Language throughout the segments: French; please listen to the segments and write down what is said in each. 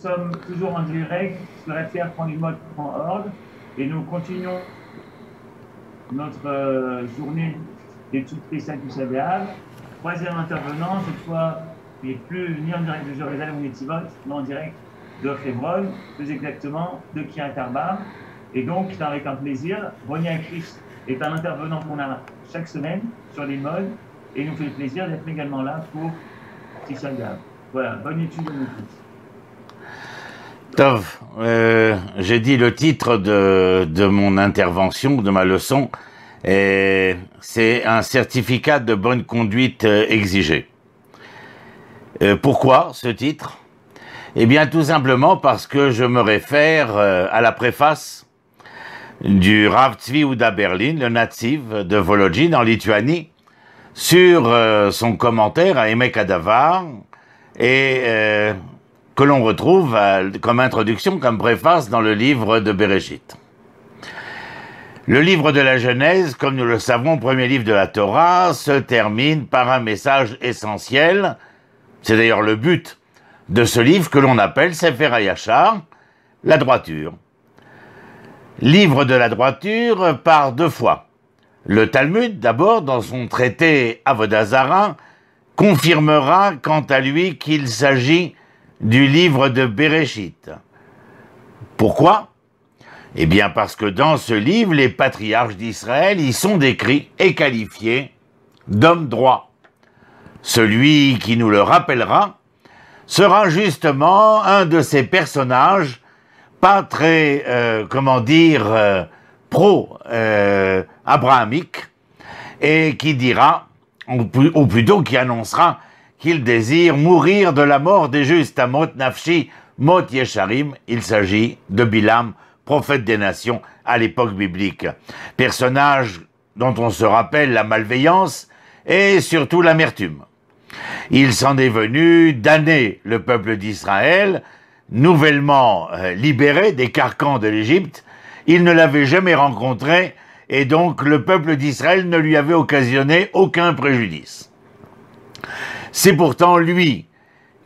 sommes toujours en direct sur FR.mode.org et nous continuons notre journée d'études spéciales du Sabéal. Troisième intervenant, cette fois, il n'est plus ni en direct de Jérusalem ou Netivot, mais en direct de Hebron, plus exactement de Kiryat Arba. Et donc, c'est avec un plaisir. Ronnie Christ est un intervenant qu'on a chaque semaine sur les modes et il nous fait le plaisir d'être également là pour Tisha B'Av. Voilà, bonne étude à nous tous. Tov, j'ai dit le titre de mon intervention, de ma leçon, et c'est un certificat de bonne conduite exigé. Pourquoi ce titre? Eh bien, tout simplement parce que je me réfère à la préface du Rav Tzvi Yehuda Berlin, le natif de Volodjine en Lituanie, sur son commentaire à Emek Hadavar, et que l'on retrouve comme introduction, comme préface dans le livre de Bereshit. Le livre de la Genèse, comme nous le savons, premier livre de la Torah, se termine par un message essentiel. C'est d'ailleurs le but de ce livre que l'on appelle Sefer HaYashar, la droiture. Livre de la droiture par deux fois. Le Talmud, d'abord, dans son traité Avodah Zarah, confirmera quant à lui qu'il s'agit du livre de Bereshit. Pourquoi? Eh bien parce que dans ce livre, les patriarches d'Israël y sont décrits et qualifiés d'hommes droits. Celui qui nous le rappellera sera justement un de ces personnages pas très, pro-abrahamique, et qui dira, ou plutôt qui annoncera qu'il désire mourir de la mort des justes, à Mot Nafshi, Mot Yesharim. Il s'agit de Bilam, prophète des nations à l'époque biblique. Personnage dont on se rappelle la malveillance et surtout l'amertume. Il s'en est venu damner le peuple d'Israël, nouvellement libéré des carcans de l'Égypte. Il ne l'avait jamais rencontré et donc le peuple d'Israël ne lui avait occasionné aucun préjudice. C'est pourtant lui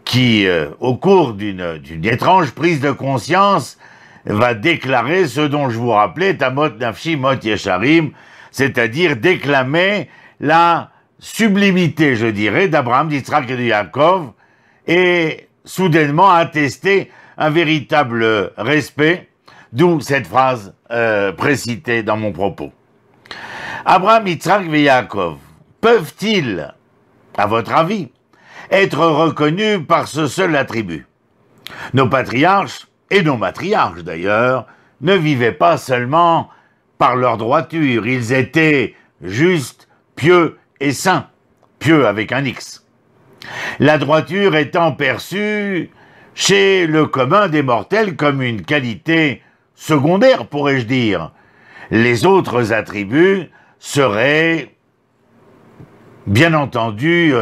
qui, au cours d'une étrange prise de conscience, va déclarer ce dont je vous rappelais, Tamot Nafshi Mot Yesharim, c'est-à-dire déclamer la sublimité, je dirais, d'Abraham, d'Yitzhak et de Yaakov, et soudainement attester un véritable respect, d'où cette phrase précitée dans mon propos. Abraham, Yitzhak et Yaakov peuvent-ils, à votre avis, être reconnus par ce seul attribut? Nos patriarches, et nos matriarches d'ailleurs, ne vivaient pas seulement par leur droiture, ils étaient justes, pieux et saints, pieux avec un X. La droiture étant perçue chez le commun des mortels comme une qualité secondaire, pourrais-je dire. Les autres attributs seraient, bien entendu,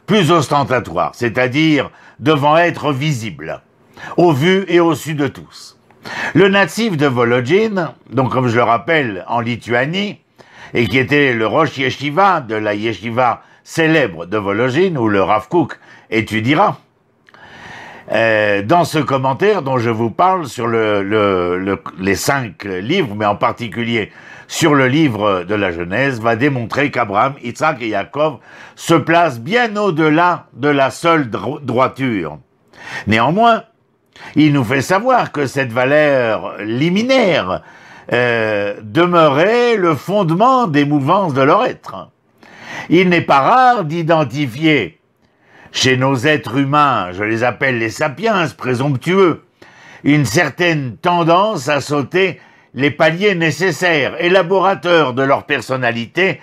plus ostentatoires, c'est-à-dire devant être visibles, au vu et au su de tous. Le natif de Volodjine, donc comme je le rappelle, en Lituanie, et qui était le Rosh Yeshiva de la Yeshiva célèbre de Volodjine, où le Rav Kook étudiera, dans ce commentaire dont je vous parle sur les 5 livres, mais en particulier sur le livre de la Genèse, va démontrer qu'Abraham, Yitzhak et Yaakov se placent bien au-delà de la seule droiture. Néanmoins, il nous fait savoir que cette valeur liminaire demeurait le fondement des mouvances de leur être. Il n'est pas rare d'identifier chez nos êtres humains, je les appelle les sapiens présomptueux, une certaine tendance à sauter les paliers nécessaires, élaborateurs de leur personnalité,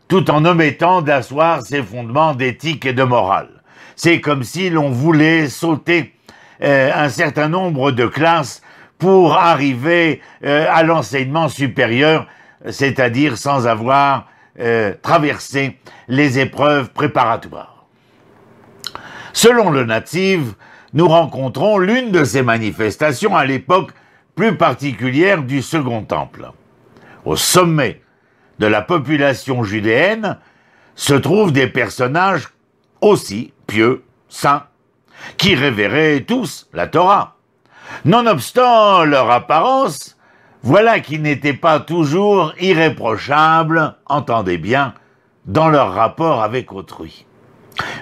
tout en omettant d'asseoir ces fondements d'éthique et de morale. C'est comme si l'on voulait sauter un certain nombre de classes pour arriver à l'enseignement supérieur, c'est-à-dire sans avoir traversé les épreuves préparatoires. Selon le natif, nous rencontrons l'une de ces manifestations à l'époque plus particulière du Second Temple. Au sommet de la population judéenne se trouvent des personnages aussi pieux, saints, qui révéraient tous la Torah, Nonobstant leur apparence, voilà qu'ils n'étaient pas toujours irréprochables, entendez bien, dans leur rapport avec autrui.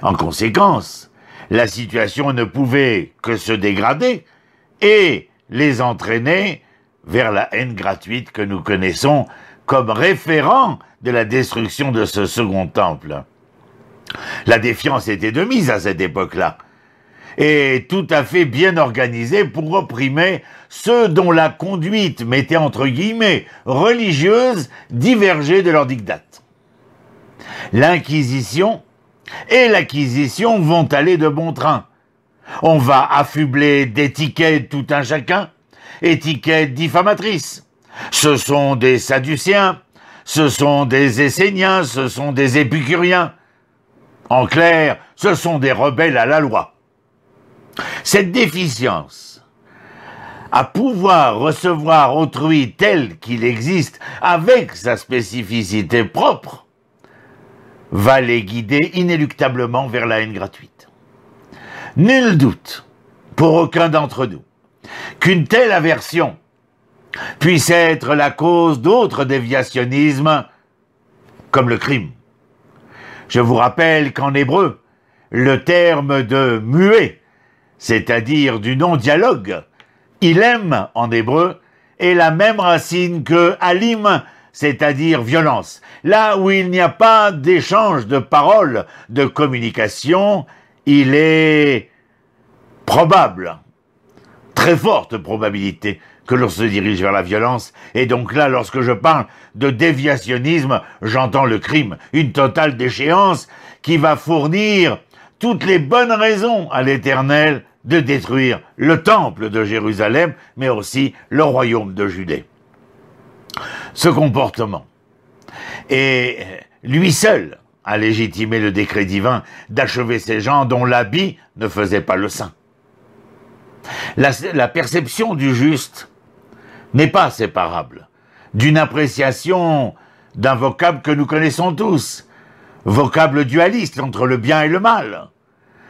En conséquence, la situation ne pouvait que se dégrader et les entraîner vers la haine gratuite que nous connaissons comme référent de la destruction de ce second temple. La défiance était de mise à cette époque-là, et tout à fait bien organisée pour opprimer ceux dont la conduite mettait entre guillemets religieuse divergeait de leur diktat. L'Inquisition et l'Acquisition vont aller de bon train. On va affubler d'étiquettes tout un chacun, étiquettes diffamatrices. Ce sont des Sadducéens, ce sont des Esséniens, ce sont des Épicuriens. En clair, ce sont des rebelles à la loi. Cette déficience à pouvoir recevoir autrui tel qu'il existe avec sa spécificité propre va les guider inéluctablement vers la haine gratuite. Nul doute, pour aucun d'entre nous, qu'une telle aversion puisse être la cause d'autres déviationnismes comme le crime. Je vous rappelle qu'en hébreu, le terme de muet, c'est-à-dire du non-dialogue, ilem en hébreu, est la même racine que alim, c'est-à-dire violence. Là où il n'y a pas d'échange de paroles, de communication, il est probable, très forte probabilité, que l'on se dirige vers la violence. Et donc là, lorsque je parle de déviationnisme, j'entends le crime, une totale déchéance qui va fournir toutes les bonnes raisons à l'Éternel de détruire le temple de Jérusalem, mais aussi le royaume de Judée. Ce comportement est lui seul à légitimer le décret divin d'achever ces gens dont l'habit ne faisait pas le saint. La perception du juste n'est pas séparable d'une appréciation d'un vocable que nous connaissons tous, vocable dualiste entre le bien et le mal,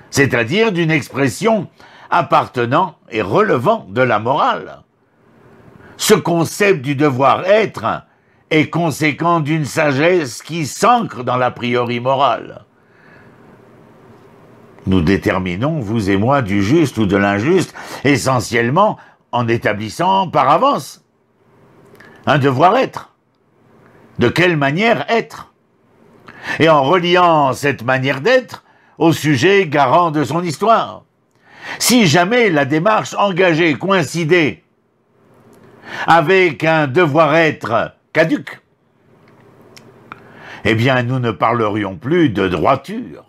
c'est-à-dire d'une expression appartenant et relevant de la morale. Ce concept du devoir-être est conséquent d'une sagesse qui s'ancre dans l'a priori morale. Nous déterminons, vous et moi, du juste ou de l'injuste, essentiellement en établissant par avance un devoir-être. De quelle manière être? Et en reliant cette manière d'être au sujet garant de son histoire. Si jamais la démarche engagée coïncidait avec un devoir-être caduc, eh bien nous ne parlerions plus de droiture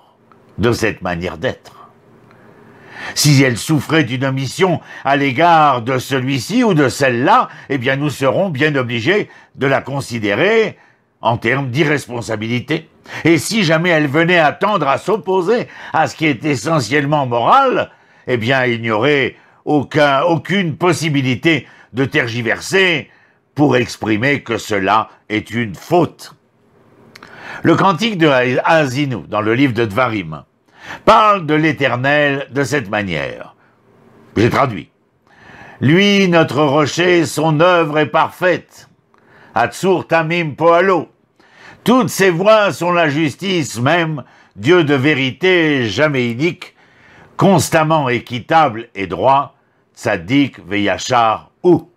de cette manière d'être. Si elle souffrait d'une omission à l'égard de celui-ci ou de celle-là, eh bien nous serons bien obligés de la considérer en termes d'irresponsabilité. Et si jamais elle venait à tendre à s'opposer à ce qui est essentiellement moral, eh bien il n'y aurait aucune possibilité de tergiverser pour exprimer que cela est une faute. Le cantique de Haazinu, dans le livre de Dvarim, parle de l'Éternel de cette manière. J'ai traduit. Lui, notre rocher, son œuvre est parfaite. Hatsur tamim poalo. Toutes ses voies sont la justice même, Dieu de vérité, jamais inique, constamment équitable et droit, tzaddik veyachar ou.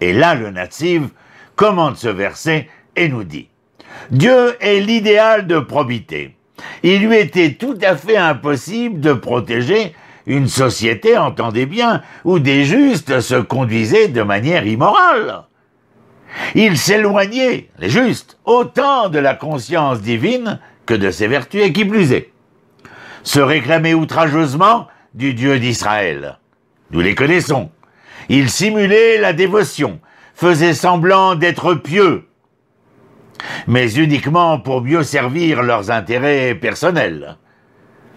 Et là, le Netziv commente ce verset et nous dit « Dieu est l'idéal de probité. Il lui était tout à fait impossible de protéger une société, entendez bien, où des justes se conduisaient de manière immorale. Ils s'éloignaient, les justes, autant de la conscience divine que de ses vertus, et qui plus est, se réclamaient outrageusement du Dieu d'Israël. Nous les connaissons. Ils simulaient la dévotion, faisaient semblant d'être pieux, mais uniquement pour mieux servir leurs intérêts personnels.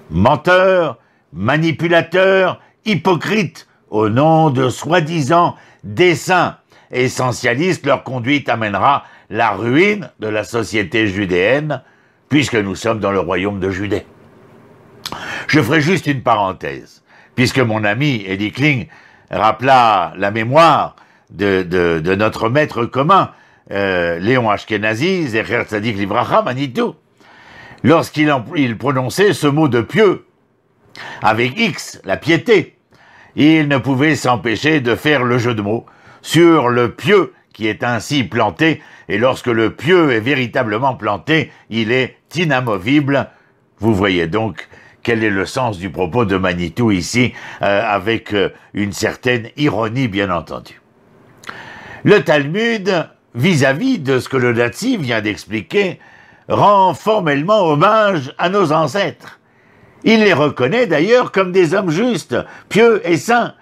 Menteurs, manipulateurs, hypocrites, au nom de soi-disant desseins essentialistes, leur conduite amènera la ruine de la société judéenne, puisque nous sommes dans le royaume de Judée. Je ferai juste une parenthèse, puisque mon ami Eli Kling rappela la mémoire de notre maître commun, Léon Ashkenazi, Zecher Tzadik Livracha, Manitou, lorsqu'il prononçait ce mot de pieux, avec X, la piété, il ne pouvait s'empêcher de faire le jeu de mots sur le pieux qui est ainsi planté, et lorsque le pieux est véritablement planté, il est inamovible. Vous voyez donc quel est le sens du propos de Manitou ici, avec une certaine ironie bien entendu. Le Talmud, vis-à-vis de ce que le Natsi vient d'expliquer, rend formellement hommage à nos ancêtres. Il les reconnaît d'ailleurs comme des hommes justes, pieux et saints,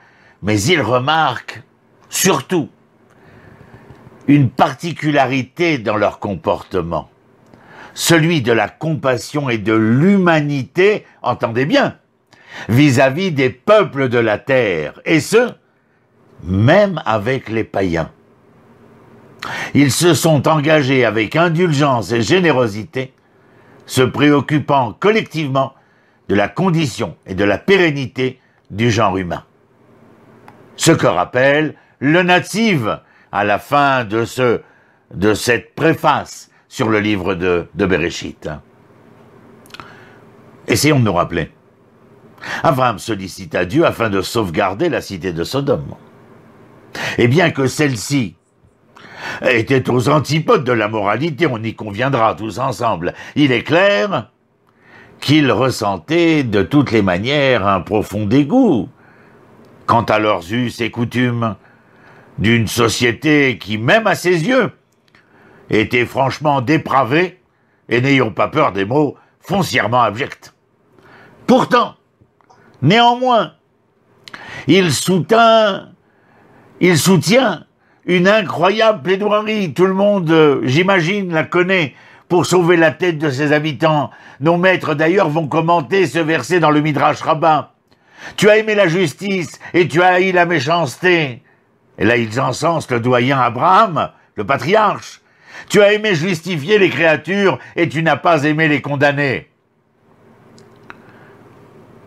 mais il remarque surtout une particularité dans leur comportement, celui de la compassion et de l'humanité, entendez bien, vis-à-vis des peuples de la terre, et ce, même avec les païens. Ils se sont engagés avec indulgence et générosité, se préoccupant collectivement de la condition et de la pérennité du genre humain. Ce que rappelle le Nativ à la fin de cette préface sur le livre de Bereshit. Essayons de nous rappeler. Abraham sollicita Dieu afin de sauvegarder la cité de Sodome. Et bien que celle-ci était aux antipodes de la moralité, on y conviendra tous ensemble, il est clair qu'ils ressentaient de toutes les manières un profond dégoût quant à leurs us et coutumes d'une société qui, même à ses yeux, était franchement dépravée et, n'ayons pas peur des mots, foncièrement abjecte. Pourtant, néanmoins, il soutient une incroyable plaidoirie. Tout le monde, j'imagine, la connaît pour sauver la tête de ses habitants. Nos maîtres, d'ailleurs, vont commenter ce verset dans le Midrash Rabbin. Tu as aimé la justice et tu as haï la méchanceté. Et là, ils encensent le doyen Abraham, le patriarche. Tu as aimé justifier les créatures et tu n'as pas aimé les condamner.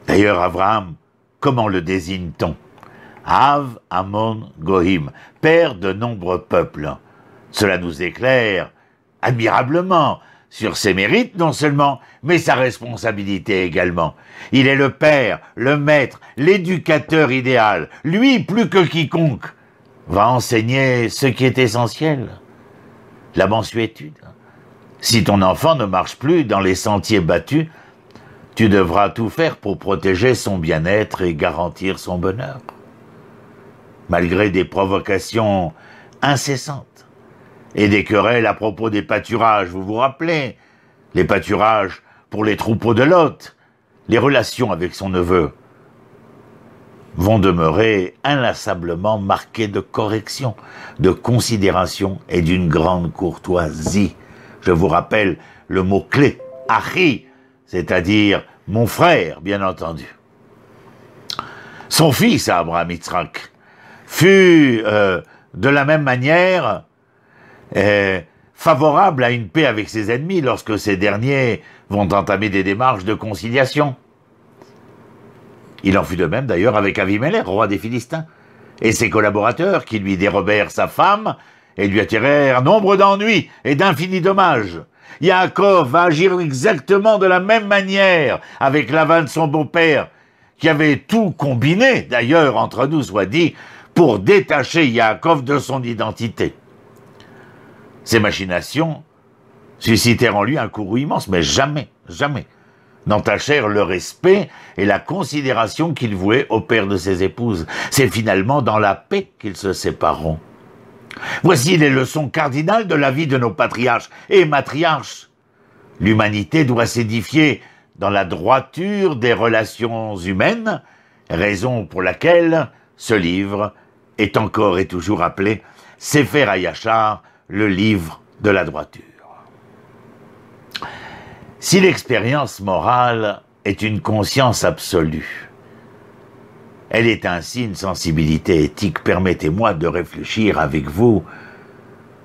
D'ailleurs, Abraham, comment le désigne-t-on? Av Amon Gohim, père de nombreux peuples. Cela nous éclaire admirablement sur ses mérites non seulement, mais sa responsabilité également. Il est le père, le maître, l'éducateur idéal. Lui, plus que quiconque, va enseigner ce qui est essentiel, la mansuétude. Si ton enfant ne marche plus dans les sentiers battus, tu devras tout faire pour protéger son bien-être et garantir son bonheur. Malgré des provocations incessantes et des querelles à propos des pâturages, vous vous rappelez, les pâturages pour les troupeaux de Lot, les relations avec son neveu vont demeurer inlassablement marquées de correction, de considération et d'une grande courtoisie. Je vous rappelle le mot-clé, Achi, c'est-à-dire mon frère, bien entendu. Son fils, Abraham Yitzhak, fut de la même manière favorable à une paix avec ses ennemis lorsque ces derniers vont entamer des démarches de conciliation. Il en fut de même d'ailleurs avec Avimelech, roi des Philistins, et ses collaborateurs qui lui dérobèrent sa femme et lui attirèrent nombre d'ennuis et d'infinis dommages. Yaakov va agir exactement de la même manière avec Lavan, son beau-père, qui avait tout combiné, d'ailleurs, entre nous soit dit, pour détacher Yaakov de son identité. Ces machinations suscitèrent en lui un courroux immense, mais jamais n'entachèrent le respect et la considération qu'il vouait au père de ses épouses. C'est finalement dans la paix qu'ils se sépareront. Voici les leçons cardinales de la vie de nos patriarches et matriarches. L'humanité doit s'édifier dans la droiture des relations humaines, raison pour laquelle ce livre est encore et toujours appelé Sefer HaYashar, le livre de la droiture. Si l'expérience morale est une conscience absolue, elle est ainsi une sensibilité éthique. Permettez-moi de réfléchir avec vous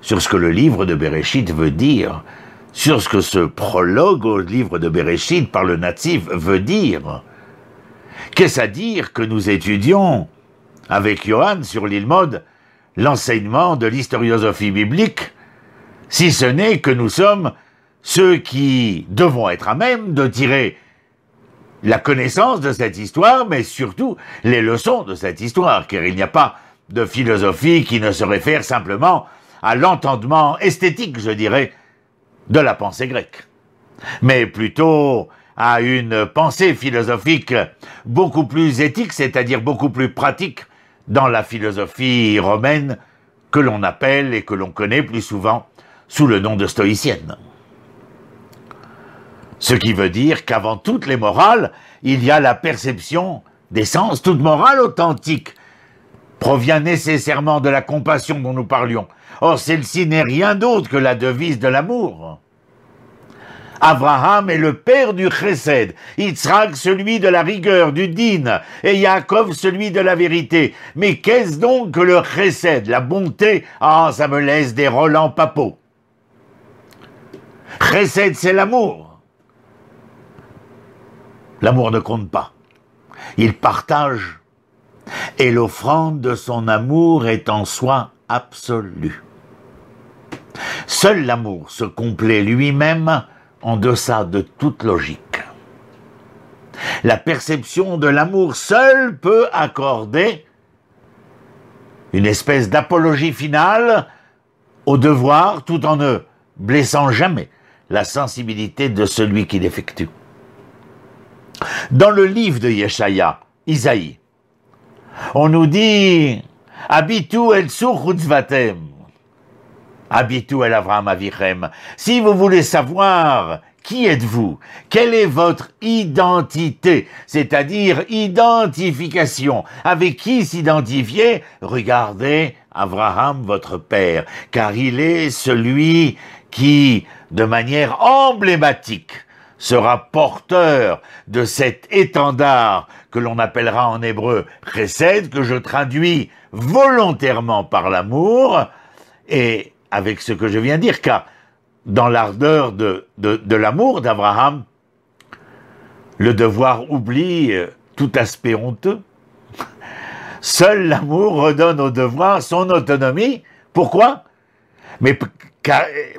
sur ce que le livre de Bereshit veut dire, sur ce que ce prologue au livre de Bereshit par le Nativ veut dire. Qu'est-ce à dire que nous étudions avec Johan sur l'île Maud l'enseignement de l'historiosophie biblique, si ce n'est que nous sommes ceux qui devons être à même de tirer la connaissance de cette histoire, mais surtout les leçons de cette histoire, car il n'y a pas de philosophie qui ne se réfère simplement à l'entendement esthétique, je dirais, de la pensée grecque, mais plutôt à une pensée philosophique beaucoup plus éthique, c'est-à-dire beaucoup plus pratique dans la philosophie romaine que l'on appelle et que l'on connaît plus souvent sous le nom de stoïcienne. Ce qui veut dire qu'avant toutes les morales, il y a la perception des sens. Toute morale authentique provient nécessairement de la compassion dont nous parlions. Or, celle-ci n'est rien d'autre que la devise de l'amour. Abraham est le père du chesed, Yitzhak celui de la rigueur, du din, et Yaakov celui de la vérité. Mais qu'est-ce donc que le chesed, la bonté? Ah, ça me laisse des Roland Papot. Chesed, c'est l'amour. L'amour ne compte pas. Il partage, et l'offrande de son amour est en soi absolue. Seul l'amour se complaît lui-même en deçà de toute logique. La perception de l'amour seule peut accorder une espèce d'apologie finale au devoir tout en ne blessant jamais la sensibilité de celui qui l'effectue. Dans le livre de Yeshaya, Isaïe, on nous dit « Habitu el sur chutzvatem » Habitu el Avraham Avichem. Si vous voulez savoir qui êtes-vous, quelle est votre identité, c'est-à-dire identification, avec qui s'identifier, regardez Abraham, votre père, car il est celui qui, de manière emblématique, sera porteur de cet étendard que l'on appellera en hébreu chesed, que je traduis volontairement par l'amour, et avec ce que je viens de dire, car dans l'ardeur de l'amour d'Abraham, le devoir oublie tout aspect honteux. Seul l'amour redonne au devoir son autonomie. Pourquoi?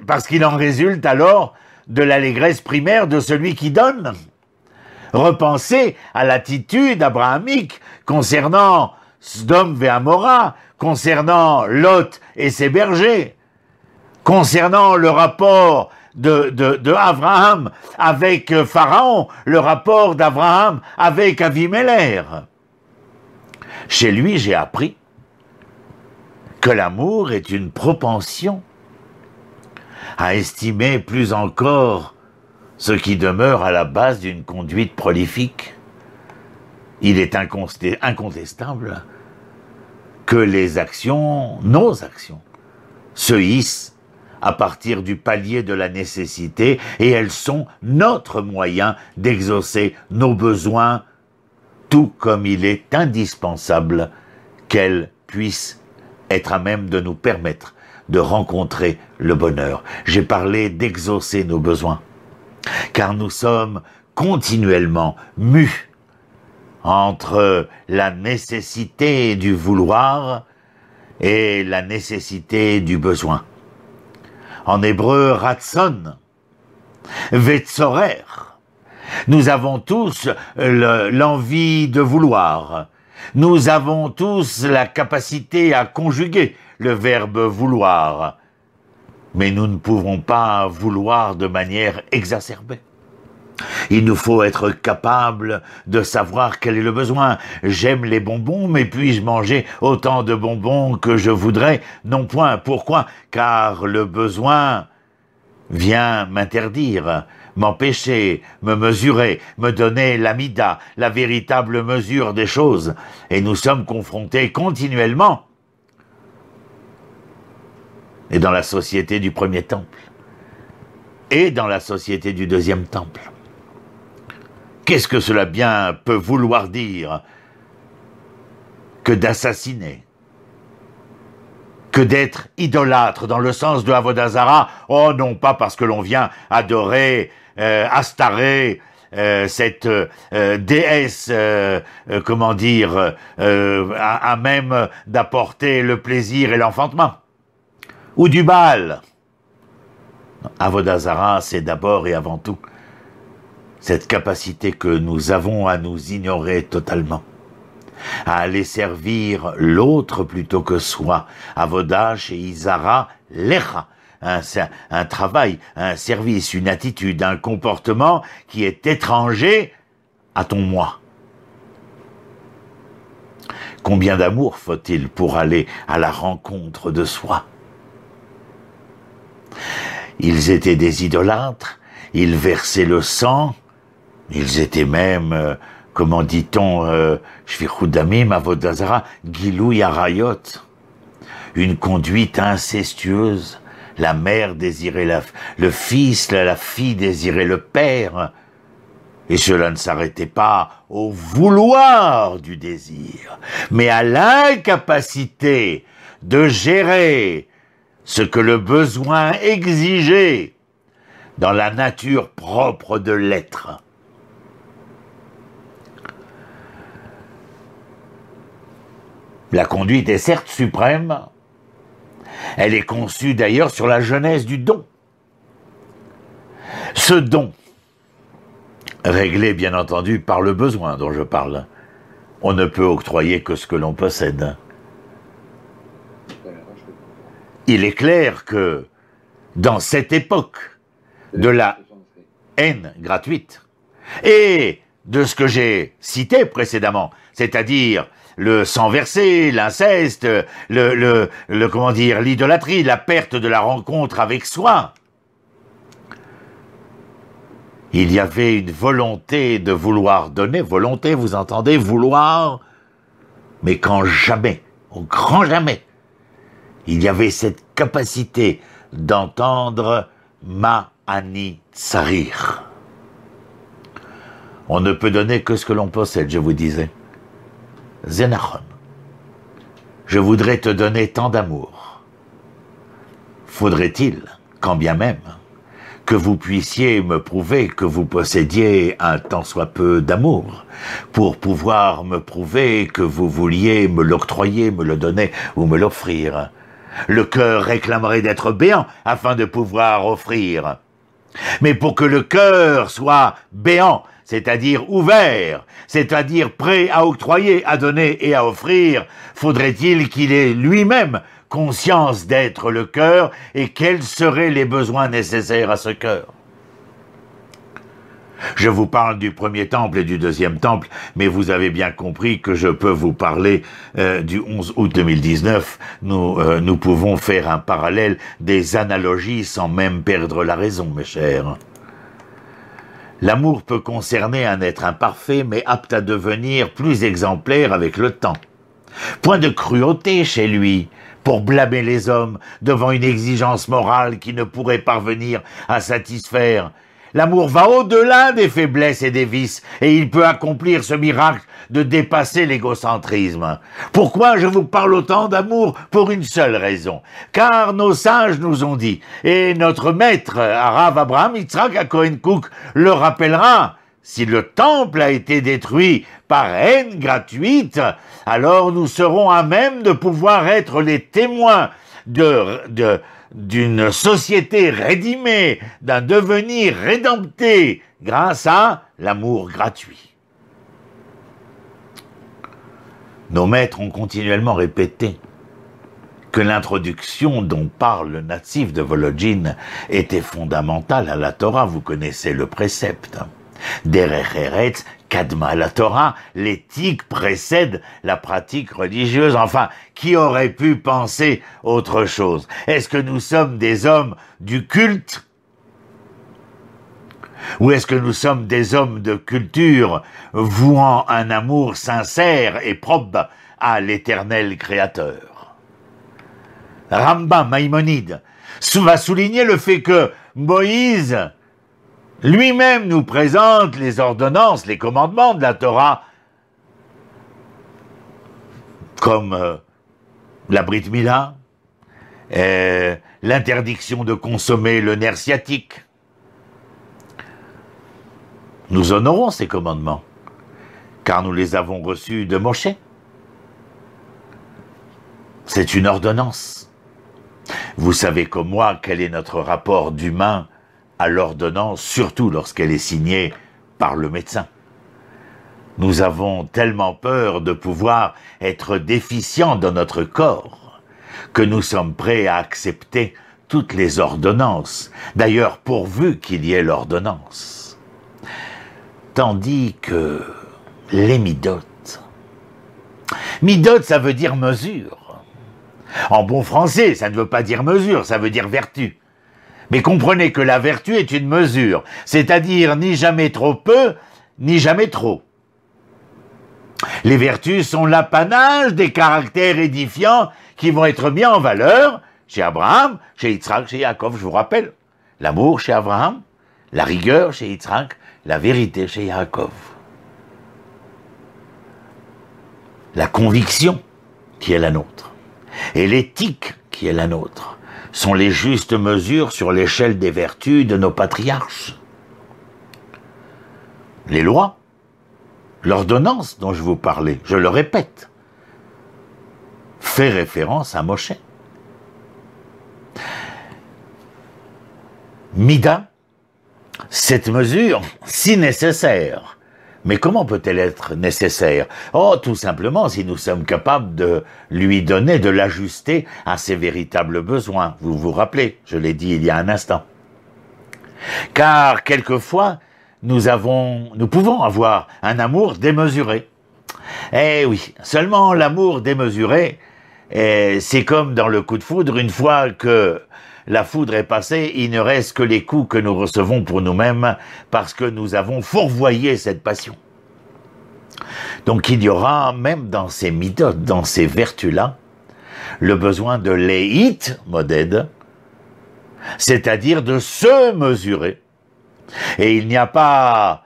Parce qu'il en résulte alors de l'allégresse primaire de celui qui donne. Repensez à l'attitude abrahamique concernant Sdom et Amora, concernant Lot et ses bergers, concernant le rapport de Abraham avec Pharaon, le rapport d'Abraham avec Avimelech. Chez lui, j'ai appris que l'amour est une propension à estimer plus encore ce qui demeure à la base d'une conduite prolifique. Il est incontestable que les actions, nos actions, se hissent à partir du palier de la nécessité et elles sont notre moyen d'exaucer nos besoins, tout comme il est indispensable qu'elles puissent être à même de nous permettre de rencontrer le bonheur. J'ai parlé d'exaucer nos besoins, car nous sommes continuellement mus entre la nécessité du vouloir et la nécessité du besoin. En hébreu, ratson, vetzorer. Nous avons tous l'envie de vouloir. Nous avons tous la capacité à conjuguer le verbe vouloir. Mais nous ne pouvons pas vouloir de manière exacerbée. Il nous faut être capable de savoir quel est le besoin. J'aime les bonbons, mais puis-je manger autant de bonbons que je voudrais? Non point. Pourquoi? Car le besoin vient m'interdire, m'empêcher, me mesurer, me donner l'amida, la véritable mesure des choses. Et nous sommes confrontés continuellement, et dans la société du premier temple, et dans la société du deuxième temple. Qu'est-ce que cela bien peut vouloir dire que d'assassiner, que d'être idolâtre dans le sens de Avodah Zara? Oh non, pas parce que l'on vient adorer Astaré cette déesse, comment dire, à même d'apporter le plaisir et l'enfantement. Ou du Baal. Avodah Zarah, c'est d'abord et avant tout cette capacité que nous avons à nous ignorer totalement, à aller servir l'autre plutôt que soi. Avodah chez Izara Lecha. Un travail, un service, une attitude, un comportement qui est étranger à ton moi. Combien d'amour faut-il pour aller à la rencontre de soi? Ils étaient des idolâtres, ils versaient le sang, ils étaient même, comment dit-on, Shvichut Damim, Avodah Zarah, Gilui Arayot, une conduite incestueuse. La mère désirait le fils, la fille désirait le père. Et cela ne s'arrêtait pas au vouloir du désir, mais à l'incapacité de gérer ce que le besoin exigeait dans la nature propre de l'être. La conduite est certes suprême, elle est conçue d'ailleurs sur la genèse du don. Ce don, réglé bien entendu par le besoin dont je parle, on ne peut octroyer que ce que l'on possède. Il est clair que dans cette époque de la haine gratuite et de ce que j'ai cité précédemment, c'est-à-dire le sang versé, l'inceste, comment dire, l'idolâtrie, la perte de la rencontre avec soi. Il y avait une volonté de vouloir donner, volonté, vous entendez, vouloir, mais quand jamais, au grand jamais, il y avait cette capacité d'entendre Ma Ani Tsarir. On ne peut donner que ce que l'on possède, je vous disais. Zenachon, je voudrais te donner tant d'amour. Faudrait-il, quand bien même, que vous puissiez me prouver que vous possédiez un tant soit peu d'amour, pour pouvoir me prouver que vous vouliez me l'octroyer, me le donner ou me l'offrir. Le cœur réclamerait d'être béant afin de pouvoir offrir. Mais pour que le cœur soit béant, c'est-à-dire ouvert, c'est-à-dire prêt à octroyer, à donner et à offrir, faudrait-il qu'il ait lui-même conscience d'être le cœur et quels seraient les besoins nécessaires à ce cœur. Je vous parle du premier temple et du deuxième temple, mais vous avez bien compris que je peux vous parler du 11 août 2019. Nous pouvons faire un parallèle, des analogies sans même perdre la raison, mes chers. L'amour peut concerner un être imparfait, mais apte à devenir plus exemplaire avec le temps. Point de cruauté chez lui, pour blâmer les hommes devant une exigence morale qui ne pourrait parvenir à satisfaire. L'amour va au-delà des faiblesses et des vices, et il peut accomplir ce miracle de dépasser l'égocentrisme. Pourquoi je vous parle autant d'amour? Pour une seule raison. Car nos sages nous ont dit, et notre maître, Arav Abraham Yitzhak HaKohen Kook, le rappellera, si le temple a été détruit par haine gratuite, alors nous serons à même de pouvoir être les témoins d'une société rédimée, d'un devenir rédempté grâce à l'amour gratuit. Nos maîtres ont continuellement répété que l'introduction dont parle le natif de Volodjine était fondamentale à la Torah. Vous connaissez le précepte. Derech Eretz Kadma la Torah, l'éthique précède la pratique religieuse. Enfin, qui aurait pu penser autre chose? Est-ce que nous sommes des hommes du culte? Ou est-ce que nous sommes des hommes de culture vouant un amour sincère et propre à l'éternel Créateur? Rambam Maïmonide va souligner le fait que Moïse lui-même nous présente les ordonnances, les commandements de la Torah, comme la Brit Mila, l'interdiction de consommer le nerf sciatique, nous honorons ces commandements, car nous les avons reçus de Moshe. C'est une ordonnance. Vous savez comme moi quel est notre rapport d'humain à l'ordonnance, surtout lorsqu'elle est signée par le médecin. Nous avons tellement peur de pouvoir être déficients dans notre corps que nous sommes prêts à accepter toutes les ordonnances, d'ailleurs pourvu qu'il y ait l'ordonnance. Tandis que les midotes, midote ça veut dire mesure. En bon français, ça ne veut pas dire mesure, ça veut dire vertu. Mais comprenez que la vertu est une mesure, c'est-à-dire ni jamais trop peu, ni jamais trop. Les vertus sont l'apanage des caractères édifiants qui vont être mis en valeur chez Abraham, chez Yitzhak, chez Yaakov, je vous rappelle. L'amour chez Abraham, la rigueur chez Yitzhak, la vérité chez Yaakov. La conviction qui est la nôtre et l'éthique qui est la nôtre sont les justes mesures sur l'échelle des vertus de nos patriarches. Les lois, l'ordonnance dont je vous parlais, je le répète, fait référence à Moshe. Mida, cette mesure si nécessaire. Mais comment peut-elle être nécessaire? Oh, tout simplement si nous sommes capables de lui donner, de l'ajuster à ses véritables besoins. Vous vous rappelez, je l'ai dit il y a un instant. Car quelquefois, nous pouvons avoir un amour démesuré. Eh oui, seulement l'amour démesuré, c'est comme dans le coup de foudre, une fois que la foudre est passée, il ne reste que les coups que nous recevons pour nous-mêmes parce que nous avons fourvoyé cette passion. Donc il y aura, même dans ces midotes, dans ces vertus-là, le besoin de léit modède, c'est-à-dire de se mesurer. Et il n'y a pas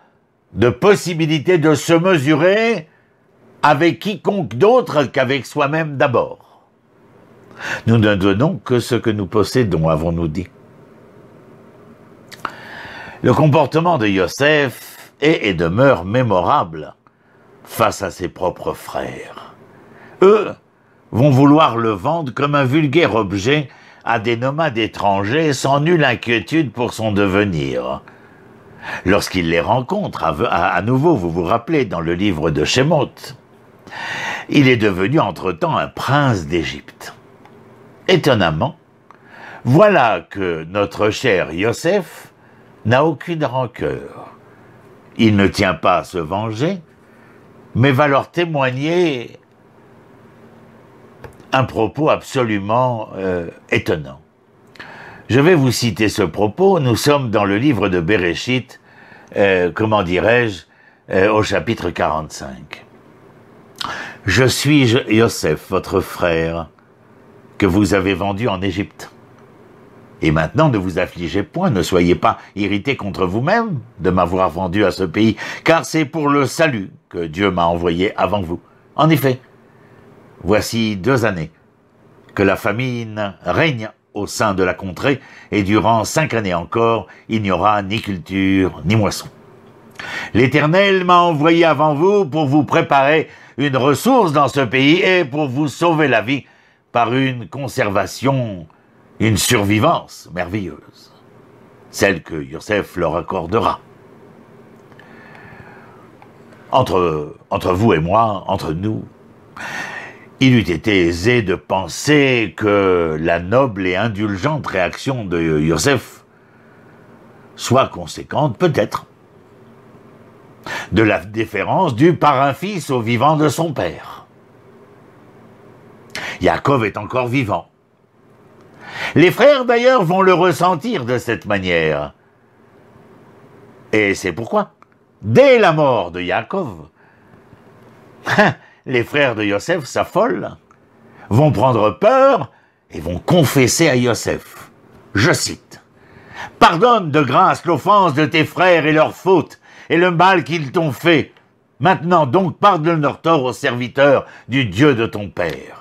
de possibilité de se mesurer avec quiconque d'autre qu'avec soi-même d'abord. Nous ne donnons que ce que nous possédons, avons-nous dit. Le comportement de Yosef est et demeure mémorable face à ses propres frères. Eux vont vouloir le vendre comme un vulgaire objet à des nomades étrangers sans nulle inquiétude pour son devenir. Lorsqu'il les rencontre à nouveau, vous vous rappelez, dans le livre de Shemot, il est devenu entre-temps un prince d'Égypte. Étonnamment, voilà que notre cher Yosef n'a aucune rancœur. Il ne tient pas à se venger, mais va leur témoigner un propos absolument étonnant. Je vais vous citer ce propos, nous sommes dans le livre de Bereshit, au chapitre 45. « Je suis Yosef, votre frère, que vous avez vendu en Égypte. Et maintenant, ne vous affligez point, ne soyez pas irrités contre vous-même de m'avoir vendu à ce pays, car c'est pour le salut que Dieu m'a envoyé avant vous. En effet, voici 2 années que la famine règne au sein de la contrée, et durant 5 années encore, il n'y aura ni culture, ni moisson. L'Éternel m'a envoyé avant vous pour vous préparer une ressource dans ce pays et pour vous sauver la vie par une conservation, une survivance merveilleuse, celle que Yosef leur accordera. Entre vous et moi, entre nous, il eût été aisé de penser que la noble et indulgente réaction de Yosef soit conséquente, peut-être, de la déférence due par un fils au vivant de son père. Yaakov est encore vivant. Les frères, d'ailleurs, vont le ressentir de cette manière. Et c'est pourquoi, dès la mort de Yaakov, les frères de Yosef s'affolent, vont prendre peur et vont confesser à Yosef. Je cite, « Pardonne de grâce l'offense de tes frères et leurs fautes et le mal qu'ils t'ont fait. Maintenant donc pardonne leur tort aux serviteurs du Dieu de ton père. »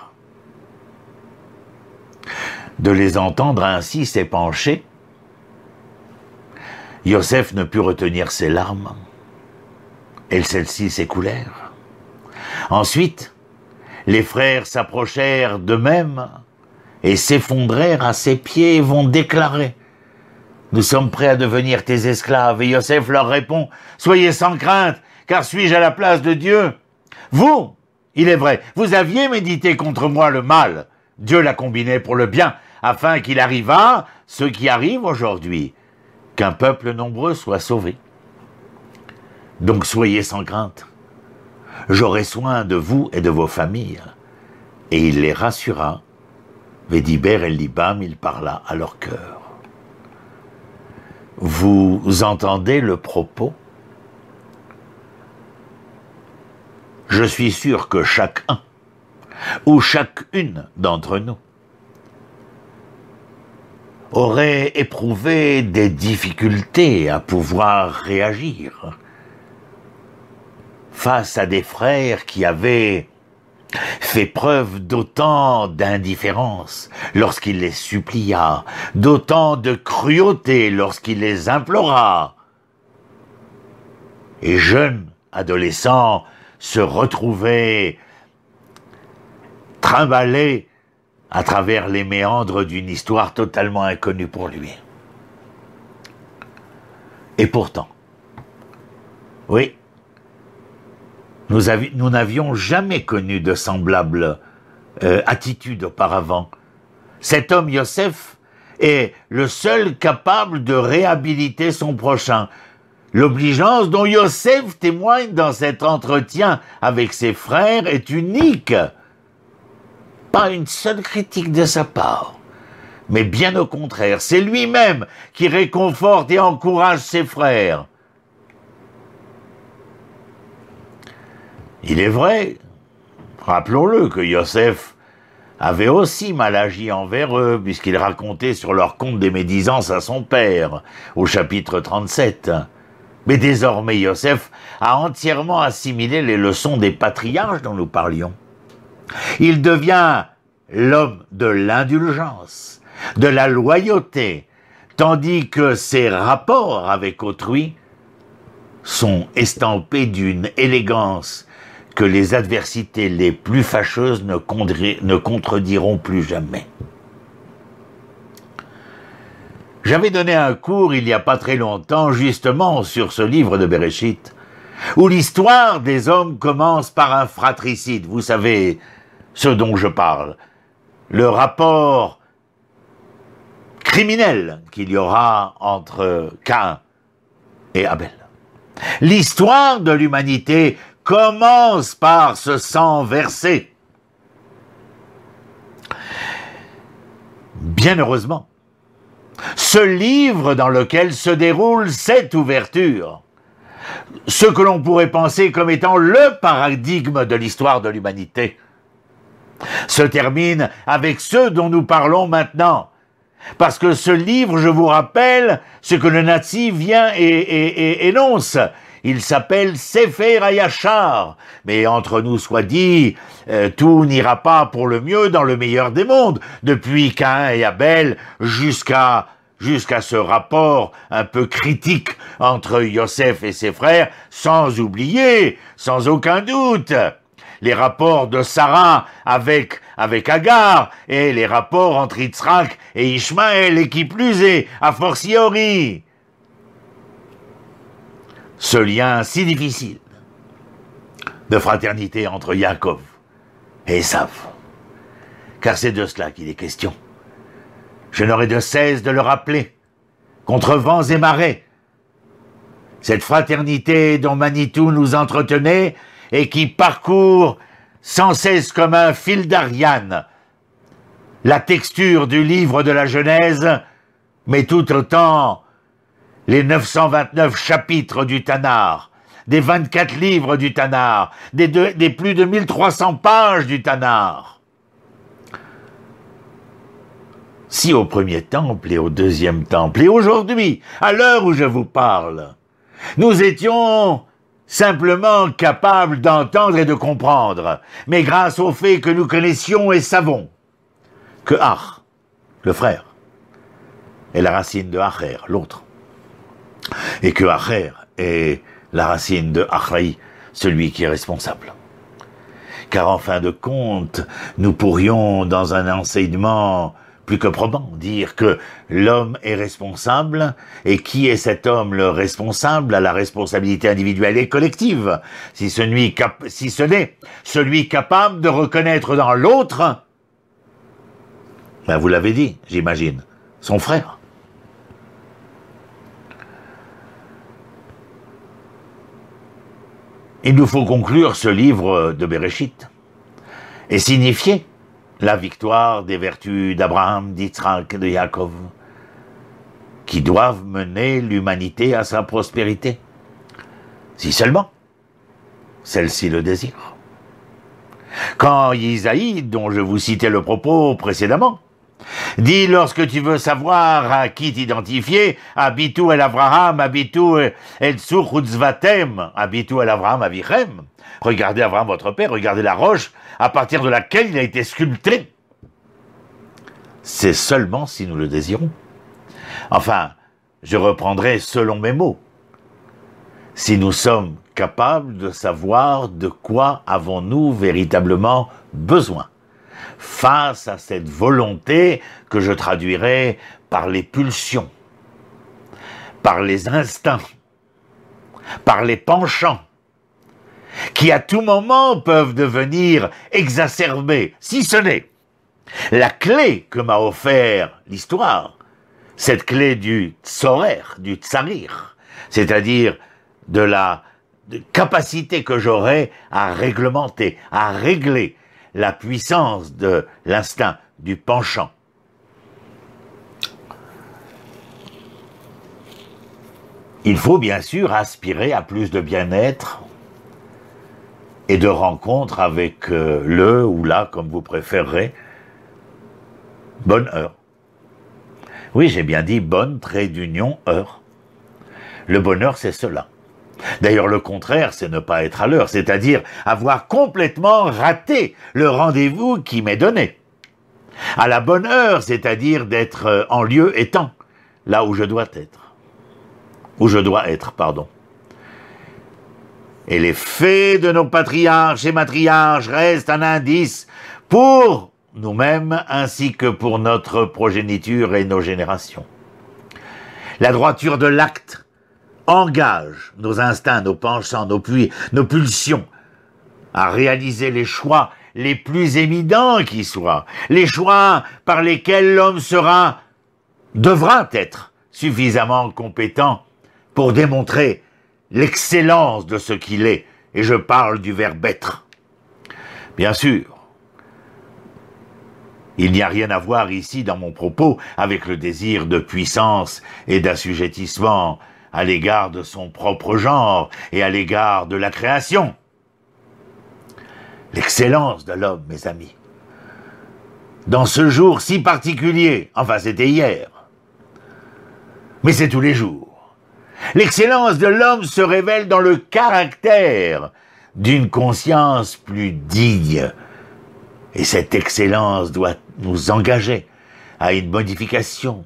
De les entendre ainsi s'épancher, Yosef ne put retenir ses larmes et celles-ci s'écoulèrent. Ensuite, les frères s'approchèrent d'eux-mêmes et s'effondrèrent à ses pieds et vont déclarer: nous sommes prêts à devenir tes esclaves. Et Yosef leur répond: soyez sans crainte, car suis-je à la place de Dieu? Vous, il est vrai, vous aviez médité contre moi le mal. Dieu l'a combiné pour le bien, afin qu'il arrivât ce qui arrive aujourd'hui, qu'un peuple nombreux soit sauvé. Donc soyez sans crainte. J'aurai soin de vous et de vos familles. Et il les rassura. Védiber el libam, il parla à leur cœur. Vous entendez le propos? Je suis sûr que chacun ou chacune d'entre nous aurait éprouvé des difficultés à pouvoir réagir face à des frères qui avaient fait preuve d'autant d'indifférence lorsqu'il les supplia, d'autant de cruauté lorsqu'il les implora. Et jeunes adolescents se retrouvaient trimballés à travers les méandres d'une histoire totalement inconnue pour lui. Et pourtant, oui, nous n'avions jamais connu de semblable attitude auparavant. Cet homme Yosef est le seul capable de réhabiliter son prochain. L'obligeance dont Yosef témoigne dans cet entretien avec ses frères est unique. Pas une seule critique de sa part, mais bien au contraire, c'est lui-même qui réconforte et encourage ses frères. Il est vrai, rappelons-le, que Yosef avait aussi mal agi envers eux, puisqu'il racontait sur leur compte des médisances à son père, au chapitre 37. Mais désormais, Yosef a entièrement assimilé les leçons des patriarches dont nous parlions. Il devient l'homme de l'indulgence, de la loyauté, tandis que ses rapports avec autrui sont estampés d'une élégance que les adversités les plus fâcheuses ne contrediront plus jamais. J'avais donné un cours il n'y a pas très longtemps justement sur ce livre de Bereshit, où l'histoire des hommes commence par un fratricide. Vous savez ce dont je parle, le rapport criminel qu'il y aura entre Caïn et Abel. L'histoire de l'humanité commence par ce sang versé. Bien heureusement, ce livre dans lequel se déroule cette ouverture, ce que l'on pourrait penser comme étant le paradigme de l'histoire de l'humanité, se termine avec ceux dont nous parlons maintenant. Parce que ce livre, je vous rappelle, ce que le Nazi vient et énonce, il s'appelle Sefer HaYashar. Mais entre nous soit dit, tout n'ira pas pour le mieux dans le meilleur des mondes, depuis Caïn et Abel jusqu'à ce rapport un peu critique entre Yosef et ses frères, sans oublier, sans aucun doute, les rapports de Sarah avec Agar, et les rapports entre Yitzhak et Ishmaël, et qui plus est, a fortiori, ce lien si difficile de fraternité entre Yaakov et Esav. Car c'est de cela qu'il est question. Je n'aurai de cesse de le rappeler, contre vents et marées. Cette fraternité dont Manitou nous entretenait et qui parcourt sans cesse comme un fil d'Ariane la texture du livre de la Genèse, mais tout autant les 929 chapitres du Tanakh, des 24 livres du Tanakh, des plus de 1300 pages du Tanakh. Si au premier temple et au deuxième temple, et aujourd'hui, à l'heure où je vous parle, nous étions simplement capables d'entendre et de comprendre, mais grâce au fait que nous connaissions et savons que Ach, le frère, est la racine de Acher, l'autre, et que Acher est la racine de Achraï, celui qui est responsable. Car en fin de compte, nous pourrions, dans un enseignement plus que probant, dire que l'homme est responsable, et qui est cet homme le responsable à la responsabilité individuelle et collective, si ce n'est celui capable de reconnaître dans l'autre, ben vous l'avez dit, j'imagine, son frère. Il nous faut conclure ce livre de Bereshit et signifier la victoire des vertus d'Abraham, d'Yitzhak et de Yaakov, qui doivent mener l'humanité à sa prospérité, si seulement celle-ci le désire. Quand Isaïe, dont je vous citais le propos précédemment, dit lorsque tu veux savoir à qui t'identifier, habitu el Avraham, habitu el tzur utzvatem, habitu el Avraham avichem. Regardez Abraham votre père, regardez la roche à partir de laquelle il a été sculpté. C'est seulement si nous le désirons. Enfin, je reprendrai selon mes mots. Si nous sommes capables de savoir de quoi avons-nous véritablement besoin face à cette volonté que je traduirai par les pulsions, par les instincts, par les penchants, qui à tout moment peuvent devenir exacerbés, si ce n'est la clé que m'a offert l'histoire, cette clé du tsorer, du tsarir, c'est-à-dire de la capacité que j'aurai à réglementer, à régler la puissance de l'instinct, du penchant. Il faut bien sûr aspirer à plus de bien-être et de rencontres avec le ou la, comme vous préférerez, bonheur. Oui, j'ai bien dit bonne trait d'union, heure. Le bonheur, c'est cela. D'ailleurs, le contraire, c'est ne pas être à l'heure, c'est-à-dire avoir complètement raté le rendez-vous qui m'est donné. À la bonne heure, c'est-à-dire d'être en lieu et temps, là où je dois être. Où je dois être, pardon. Et les faits de nos patriarches et matriarches restent un indice pour nous-mêmes ainsi que pour notre progéniture et nos générations. La droiture de l'acte engage nos instincts, nos penchants, nos pulsions à réaliser les choix les plus évidents qui soient, les choix par lesquels l'homme devra être suffisamment compétent pour démontrer l'excellence de ce qu'il est, et je parle du verbe être. Bien sûr, il n'y a rien à voir ici dans mon propos avec le désir de puissance et d'assujettissement à l'égard de son propre genre et à l'égard de la création. L'excellence de l'homme, mes amis. Dans ce jour si particulier, enfin c'était hier, mais c'est tous les jours. L'excellence de l'homme se révèle dans le caractère d'une conscience plus digne. Et cette excellence doit nous engager à une modification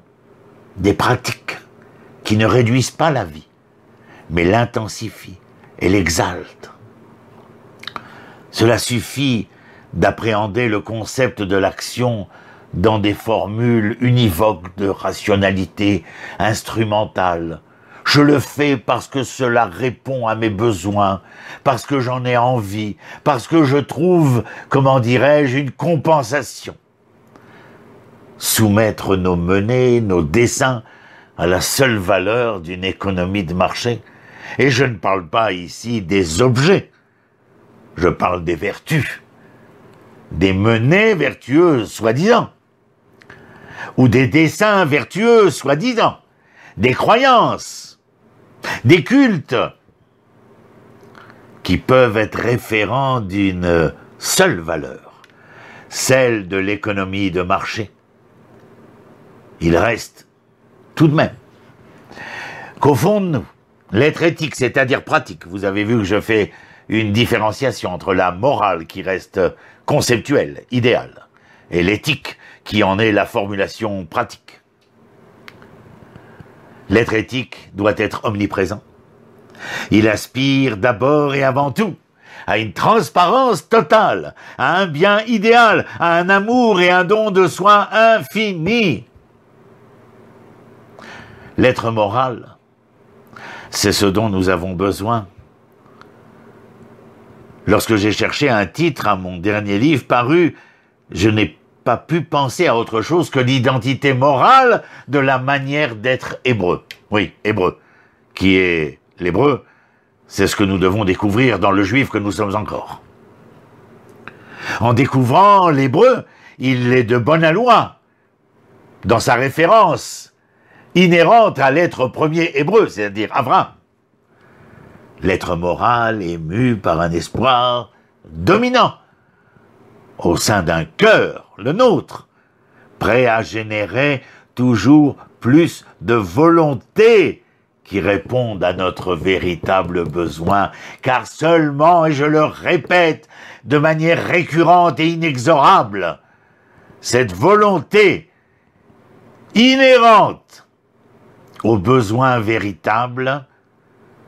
des pratiques qui ne réduisent pas la vie, mais l'intensifient et l'exaltent. Cela suffit d'appréhender le concept de l'action dans des formules univoques de rationalité instrumentale. Je le fais parce que cela répond à mes besoins, parce que j'en ai envie, parce que je trouve, comment dirais-je, une compensation. Soumettre nos menées, nos desseins, à la seule valeur d'une économie de marché. Et je ne parle pas ici des objets, je parle des vertus, des menées vertueuses, soi-disant, ou des desseins vertueux, soi-disant, des croyances, des cultes, qui peuvent être référents d'une seule valeur, celle de l'économie de marché. Il reste tout de même qu'au fond de nous, l'être éthique, c'est-à-dire pratique, vous avez vu que je fais une différenciation entre la morale qui reste conceptuelle, idéale, et l'éthique qui en est la formulation pratique. L'être éthique doit être omniprésent, Il aspire d'abord et avant tout à une transparence totale, à un bien idéal, à un amour et un don de soi infini. L'être moral, c'est ce dont nous avons besoin. Lorsque j'ai cherché un titre à mon dernier livre paru, je n'ai pas pu penser à autre chose que l'identité morale de la manière d'être hébreu. Oui, hébreu, qui est l'hébreu. C'est ce que nous devons découvrir dans le juif que nous sommes encore. En découvrant l'hébreu, il est de bonne aloi dans sa référence inhérente à l'être premier hébreu, c'est-à-dire Abraham. L'être moral est mu par un espoir dominant au sein d'un cœur, le nôtre, prêt à générer toujours plus de volonté qui répondent à notre véritable besoin, car seulement, et je le répète de manière récurrente et inexorable, cette volonté inhérente aux besoins véritables,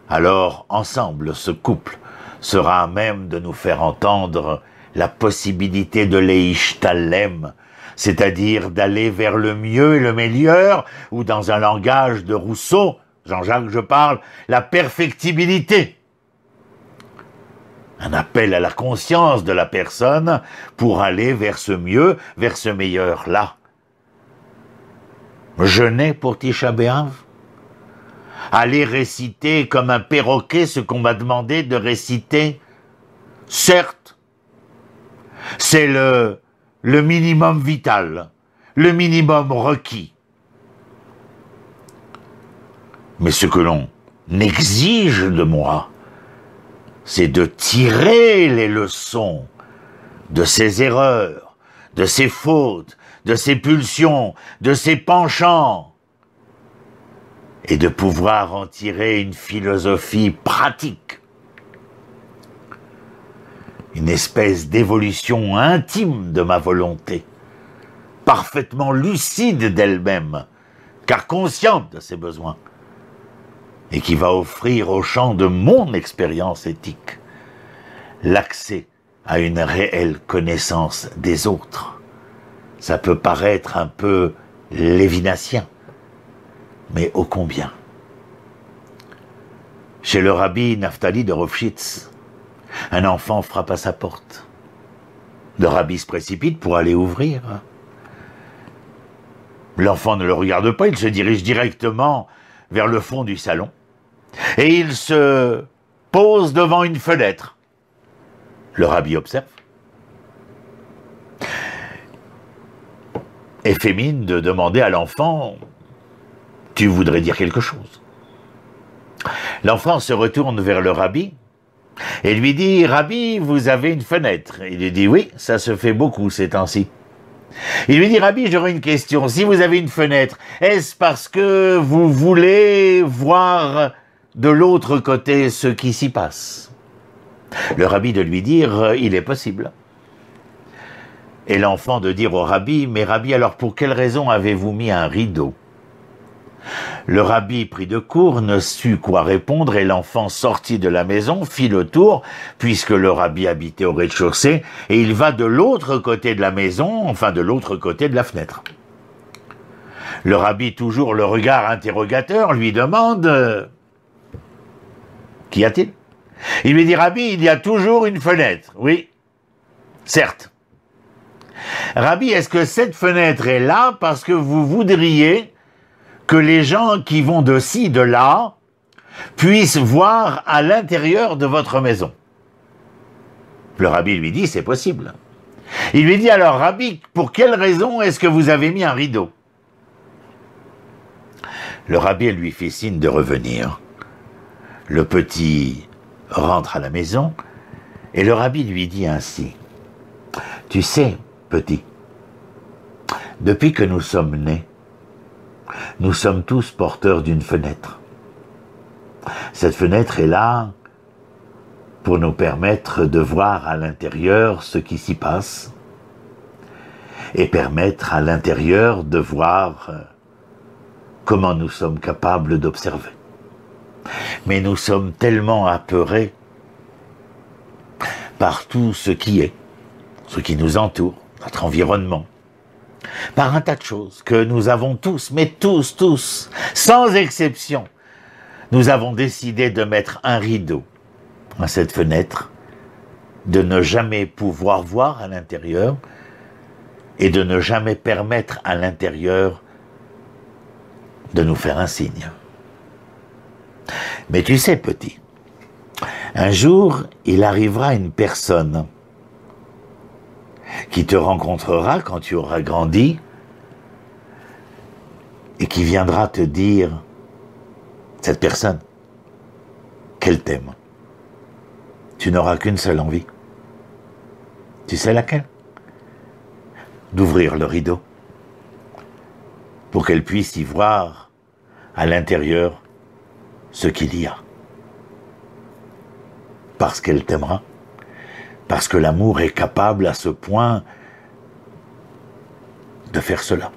alors ensemble ce couple sera à même de nous faire entendre la possibilité de l'Eishtalem, c'est-à-dire d'aller vers le mieux et le meilleur, ou dans un langage de Rousseau, Jean-Jacques, je parle, la perfectibilité. Un appel à la conscience de la personne pour aller vers ce mieux, vers ce meilleur-là. Jeûner pour Tisha B'Av, aller réciter comme un perroquet ce qu'on m'a demandé de réciter, certes, c'est le minimum vital, le minimum requis. Mais ce que l'on exige de moi, c'est de tirer les leçons de ces erreurs, de ces fautes, de ces pulsions, de ces penchants, et de pouvoir en tirer une philosophie pratique, une espèce d'évolution intime de ma volonté, parfaitement lucide d'elle-même, car consciente de ses besoins, et qui va offrir au champ de mon expérience éthique l'accès à une réelle connaissance des autres. Ça peut paraître un peu lévinassien, mais ô combien. Chez le rabbi Naphtali de Rovchitz, un enfant frappe à sa porte. Le rabbi se précipite pour aller ouvrir. L'enfant ne le regarde pas, il se dirige directement vers le fond du salon et il se pose devant une fenêtre. Le rabbi observe et fait mine de demander à l'enfant « Tu voudrais dire quelque chose ?» L'enfant se retourne vers le rabbi et lui dit « Rabbi, vous avez une fenêtre ?» Il lui dit « Oui, ça se fait beaucoup ces temps-ci. » Il lui dit « Rabbi, j'aurais une question. Si vous avez une fenêtre, est-ce parce que vous voulez voir de l'autre côté ce qui s'y passe ?» Le rabbi de lui dire « Il est possible. » Et l'enfant de dire au rabbi « Mais rabbi, alors pour quelle raison avez-vous mis un rideau ?» Le rabbi, pris de court, ne sut quoi répondre et l'enfant sortit de la maison, fit le tour, puisque le rabbi habitait au rez-de-chaussée, et il va de l'autre côté de la maison, enfin de l'autre côté de la fenêtre. Le rabbi, toujours le regard interrogateur, lui demande « Qu'y a-t-il » Il lui dit « Rabbi, il y a toujours une fenêtre. » « Oui, certes. »« Rabbi, est-ce que cette fenêtre est là parce que vous voudriez que les gens qui vont de ci, de là, puissent voir à l'intérieur de votre maison ?» Le rabbi lui dit « C'est possible. » Il lui dit « Alors, Rabbi, pour quelle raison est-ce que vous avez mis un rideau ?» Le rabbi lui fit signe de revenir. Le petit rentre à la maison et le rabbi lui dit ainsi « Tu sais, petit, depuis que nous sommes nés, nous sommes tous porteurs d'une fenêtre. Cette fenêtre est là pour nous permettre de voir à l'intérieur ce qui s'y passe et permettre à l'intérieur de voir comment nous sommes capables d'observer. Mais nous sommes tellement apeurés par tout ce qui est, ce qui nous entoure, notre environnement, par un tas de choses que nous avons tous, mais tous, sans exception, nous avons décidé de mettre un rideau à cette fenêtre, de ne jamais pouvoir voir à l'intérieur et de ne jamais permettre à l'intérieur de nous faire un signe. Mais tu sais, petit, un jour, il arrivera une personne qui te rencontrera quand tu auras grandi et qui viendra te dire, cette personne, qu'elle t'aime. Tu n'auras qu'une seule envie. Tu sais laquelle? D'ouvrir le rideau pour qu'elle puisse y voir à l'intérieur ce qu'il y a. Parce qu'elle t'aimera. Parce que l'amour est capable à ce point de faire cela.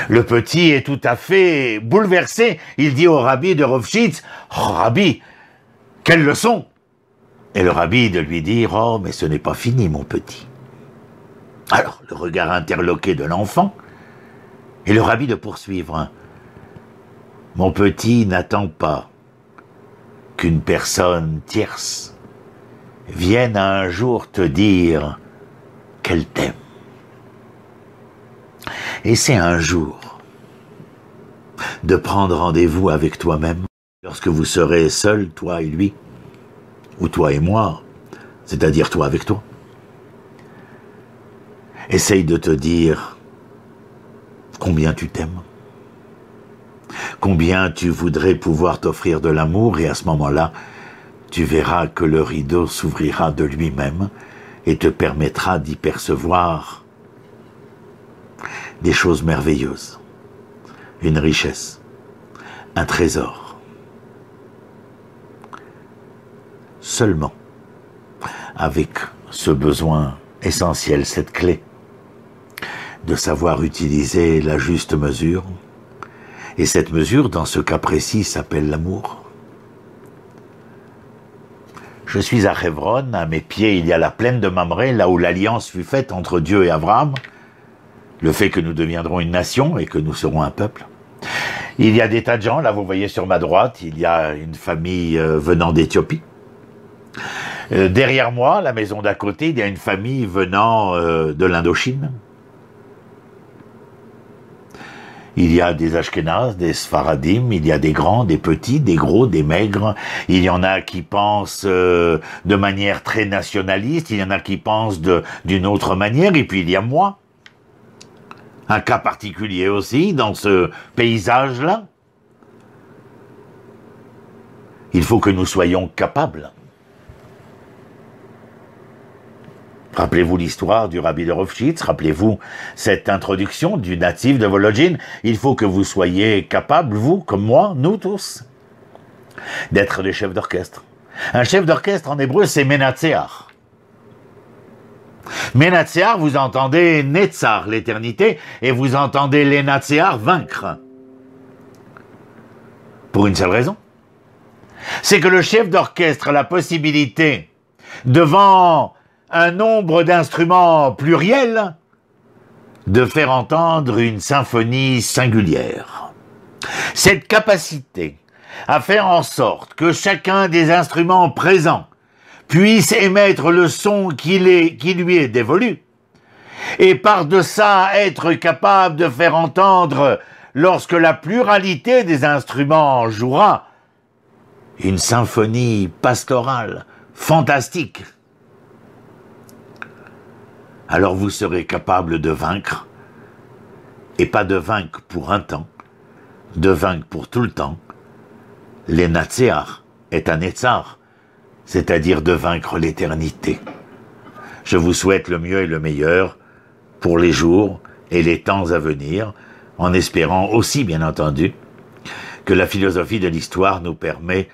Le petit est tout à fait bouleversé. Il dit au rabbi de Rovchitz, « Oh, rabbi, quelle leçon !» Et le rabbi de lui dire, « Oh, mais ce n'est pas fini, mon petit. » Alors, le regard interloqué de l'enfant, et le rabbi de poursuivre, « Mon petit n'attend pas qu'une personne tierce vienne un jour te dire qu'elle t'aime. Et c'est un jour de prendre rendez-vous avec toi-même lorsque vous serez seuls, toi et lui, ou toi et moi, c'est-à-dire toi avec toi. Essaye de te dire combien tu t'aimes, combien tu voudrais pouvoir t'offrir de l'amour, et à ce moment-là, tu verras que le rideau s'ouvrira de lui-même et te permettra d'y percevoir des choses merveilleuses, une richesse, un trésor. Seulement, avec ce besoin essentiel, cette clé, de savoir utiliser la juste mesure, et cette mesure, dans ce cas précis, s'appelle l'amour. Je suis à Hebron, à mes pieds il y a la plaine de Mamré, là où l'alliance fut faite entre Dieu et Abraham, le fait que nous deviendrons une nation et que nous serons un peuple. Il y a des tas de gens, là vous voyez sur ma droite, il y a une famille venant d'Éthiopie. Derrière moi, la maison d'à côté, il y a une famille venant de l'Indochine. Il y a des Ashkénazes, des Sfaradim, il y a des grands, des petits, des gros, des maigres. Il y en a qui pensent de manière très nationaliste, il y en a qui pensent d'une autre manière, et puis il y a moi. Un cas particulier aussi dans ce paysage-là. Il faut que nous soyons capables. Rappelez-vous l'histoire du rabbi de Rovchitz, rappelez-vous cette introduction du natif de Volodjine. Il faut que vous soyez capables, vous, comme moi, nous tous, d'être des chefs d'orchestre. Un chef d'orchestre en hébreu, c'est Menatseach. Menatseach, vous entendez Netzar, l'éternité, et vous entendez Lenatseach, vaincre. Pour une seule raison. C'est que le chef d'orchestre a la possibilité, devant un nombre d'instruments pluriels, de faire entendre une symphonie singulière. Cette capacité à faire en sorte que chacun des instruments présents puisse émettre le son qui lui est dévolu, et par de ça être capable de faire entendre, lorsque la pluralité des instruments jouera, une symphonie pastorale, fantastique. Alors vous serez capable de vaincre, et pas de vaincre pour un temps, de vaincre pour tout le temps. Les Natséar est un Netzar, c'est-à-dire de vaincre l'éternité. Je vous souhaite le mieux et le meilleur pour les jours et les temps à venir, en espérant aussi, bien entendu, que la philosophie de l'histoire nous permet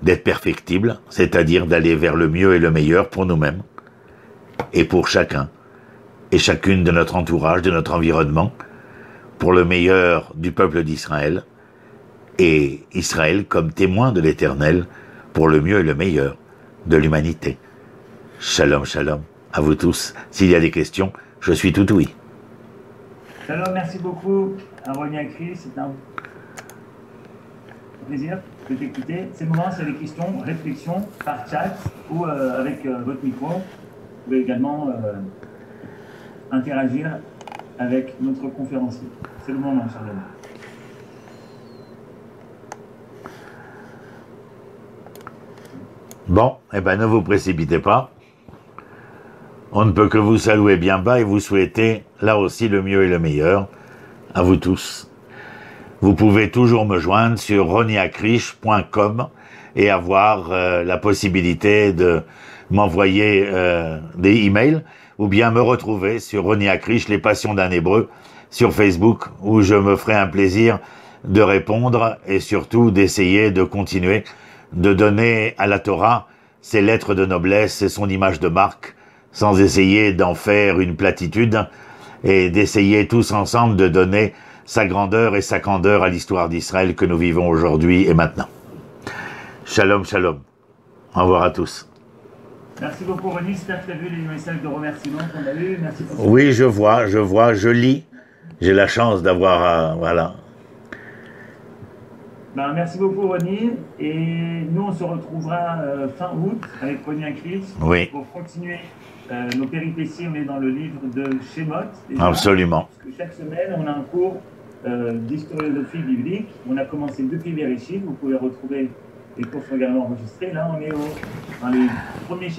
d'être perfectibles, c'est-à-dire d'aller vers le mieux et le meilleur pour nous-mêmes, et pour chacun et chacune de notre entourage, de notre environnement, pour le meilleur du peuple d'Israël et Israël comme témoin de l'Éternel pour le mieux et le meilleur de l'humanité. Shalom, shalom à vous tous. S'il y a des questions, je suis tout oui. Shalom, merci beaucoup à Roni Akrish, c'est un plaisir de t'écouter. C'est le moment, c'est les questions, réflexions par chat ou avec votre micro. Vous pouvez également interagir avec notre conférencier. C'est le moment, cher ami. Bon, eh ben ne vous précipitez pas. On ne peut que vous saluer bien bas et vous souhaiter là aussi le mieux et le meilleur à vous tous. Vous pouvez toujours me joindre sur roniakrish.com et avoir la possibilité de m'envoyer des emails ou bien me retrouver sur Roni Akrish, les passions d'un hébreu, sur Facebook, où je me ferai un plaisir de répondre et surtout d'essayer de continuer de donner à la Torah ses lettres de noblesse et son image de marque, sans essayer d'en faire une platitude, et d'essayer tous ensemble de donner sa grandeur et sa candeur à l'histoire d'Israël que nous vivons aujourd'hui et maintenant. Shalom, shalom. Au revoir à tous. Merci beaucoup, Roni. J'espère que tu as vu les messages de remerciement qu'on a eu. Merci beaucoup. Oui, je vois, je lis. J'ai la chance d'avoir, voilà. Ben, merci beaucoup, Roni. Et nous, on se retrouvera fin août avec Roni Akrish pour continuer nos péripéties. On est dans le livre de Shemot. Absolument. Parce que chaque semaine, on a un cours d'historiosophie biblique. On a commencé depuis Bereshit. Vous pouvez retrouver les cours sont également enregistrés. Là, on est dans les premiers chapitres.